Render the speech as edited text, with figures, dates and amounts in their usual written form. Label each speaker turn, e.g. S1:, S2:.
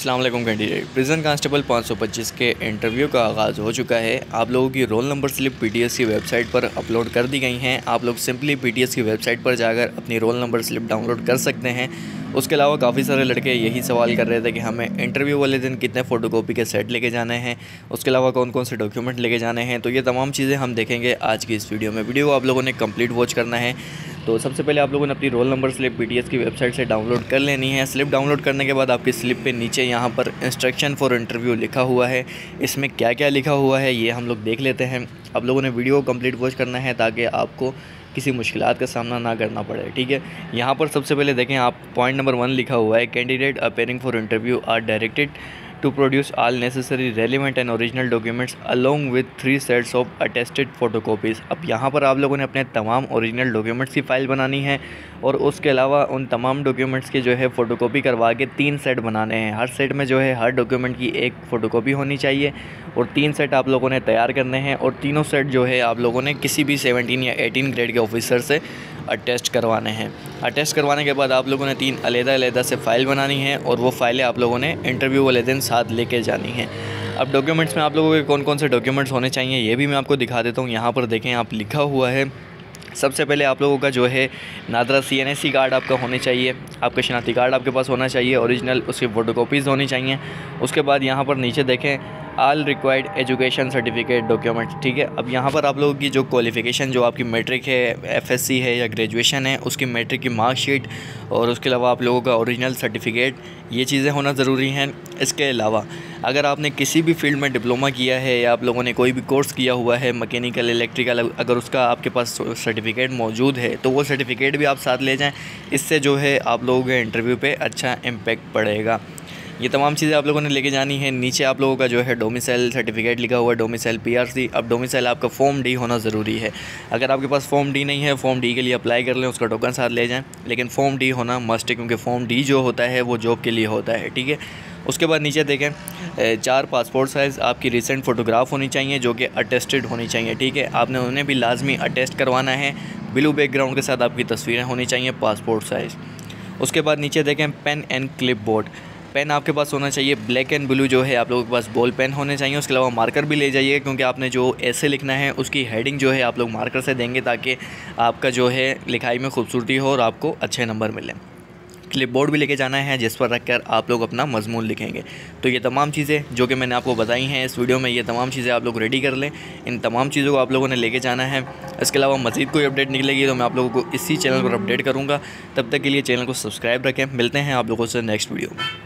S1: अस्सलाम वालेकुम candidate. Prison constable 525 के इंटरव्यू का आगाज़ हो चुका है। आप लोगों की रोल नंबर स्लिप पीटीएस की वेबसाइट पर अपलोड कर दी गई हैं। आप लोग सिंपली पीटीएस की वेबसाइट पर जाकर अपनी रोल नंबर स्लिप डाउनलोड कर सकते हैं। उसके अलावा काफ़ी सारे लड़के यही सवाल कर रहे थे कि हमें इंटरव्यू वाले दिन कितने फ़ोटोकॉपी के सेट लेके जाने हैं, उसके अलावा कौन कौन से डॉक्यूमेंट लेके जाने हैं। तो ये तमाम चीज़ें हम देखेंगे आज की इस वीडियो में। वीडियो को आप लोगों ने कंप्लीट वॉच करना है। तो सबसे पहले आप लोगों ने अपनी रोल नंबर स्लिप पीटीएस की वेबसाइट से डाउनलोड कर लेनी है। स्लिप डाउनलोड करने के बाद आपकी स्लिप पे नीचे यहाँ पर इंस्ट्रक्शन फॉर इंटरव्यू लिखा हुआ है। इसमें क्या क्या लिखा हुआ है ये हम लोग देख लेते हैं। आप लोगों ने वीडियो को कंप्लीट वॉच करना है ताकि आपको किसी मुश्किलात का सामना ना करना पड़े, ठीक है। यहाँ पर सबसे पहले देखें आप पॉइंट नंबर 1 लिखा हुआ है, candidate appearing for interview are directed to produce all necessary relevant and original documents along with 3 sets of attested photocopies। अब यहाँ पर आप लोगों ने अपने तमाम ओरिजिनल डॉक्यूमेंट्स की फ़ाइल बनानी है और उसके अलावा उन तमाम डॉक्यूमेंट्स की जो है फ़ोटोकॉपी करवा के 3 सेट बनाने हैं। हर सेट में जो है हर डॉक्यूमेंट की एक फ़ोटोकॉपी होनी चाहिए और 3 सेट आप लोगों ने तैयार करने हैं और तीनों सेट जो है आप लोगों ने किसी भी 17 या 18 ग्रेड के ऑफिसर से अटेस्ट करवाने हैं। अटेस्ट करवाने के बाद आप लोगों ने 3 अलग-अलग से फ़ाइल बनानी है और वो फ़ाइलें आप लोगों ने इंटरव्यू वाले दिन साथ लेके जानी है। अब डॉक्यूमेंट्स में आप लोगों के कौन कौन से डॉक्यूमेंट्स होने चाहिए ये भी मैं आपको दिखा देता हूँ। यहाँ पर देखें आप लिखा हुआ है, सबसे पहले आप लोगों का जो है नादरा CNSC कार्ड आपका होने चाहिए, आपका शनाख्ती कार्ड आपके पास होना चाहिए ओरिजिनल, उसकी फ़ोटोकॉपीज़ होनी चाहिए। उसके बाद यहाँ पर नीचे देखें all required education certificate documents, ठीक है। अब यहाँ पर आप लोगों की जो क्वालिफ़िकेशन जो आपकी मैट्रिक है, FSC है या ग्रेजुएशन है, उसकी मैट्रिक की मार्कशीट और उसके अलावा आप लोगों का ओरिजिनल सर्टिफिकेट, ये चीज़ें होना ज़रूरी हैं। इसके अलावा अगर आपने किसी भी फील्ड में डिप्लोमा किया है या आप लोगों ने कोई भी कोर्स किया हुआ है मैकेनिकल, इलेक्ट्रिकल, अगर उसका आपके पास सर्टिफिकेट मौजूद है तो वो सर्टिफिकेट भी आप साथ ले जाएं। इससे जो है आप लोगों के इंटरव्यू पे अच्छा इम्पैक्ट पड़ेगा। ये तमाम चीज़ें आप लोगों ने लेके जानी है। नीचे आप लोगों का जो है डोमिसाइल सर्टिफिकेट लिखा हुआ है, डोमिसाइल PRC। अब डोमिसाइल आपका फॉर्म D होना ज़रूरी है। अगर आपके पास फॉर्म D नहीं है, फॉर्म D के लिए अप्लाई कर लें, उसका टोकन साथ ले जाएं, लेकिन फॉर्म D होना मस्ट है क्योंकि फॉर्म D जो होता है वो जॉब के लिए होता है, ठीक है। उसके बाद नीचे देखें 4 पासपोर्ट साइज़ आपकी रिसेंट फ़ोटोग्राफ होनी चाहिए जो कि अटेस्टेड होनी चाहिए, ठीक है। आपने उन्हें भी लाजमी अटेस्ट करवाना है। ब्लू बैकग्राउंड के साथ आपकी तस्वीरें होनी चाहिए पासपोर्ट साइज़। उसके बाद नीचे देखें pen and clipboard, pen आपके पास होना चाहिए ब्लैक एंड ब्लू, जो है आप लोगों के पास बॉल पेन होने चाहिए। उसके अलावा मार्कर भी ले जाइए क्योंकि आपने जो ऐसे लिखना है उसकी हेडिंग जो है आप लोग मार्कर से देंगे ताकि आपका जो है लिखाई में खूबसूरती हो और आपको अच्छे नंबर मिलें। क्लिपबोर्ड भी लेके जाना है जिस पर रखकर आप लोग अपना मजमून लिखेंगे। तो ये तमाम चीज़ें जो कि मैंने आपको बताई हैं इस वीडियो में, ये तमाम चीज़ें आप लोग रेडी कर लें। इन तमाम चीज़ों को आप लोगों ने लेके जाना है। इसके अलावा मज़ीद कोई अपडेट निकलेगी तो मैं आप लोगों को इसी चैनल पर अपडेट करूँगा। तब तक के लिए चैनल को सब्सक्राइब रखें। मिलते हैं आप लोगों से नेक्स्ट वीडियो में।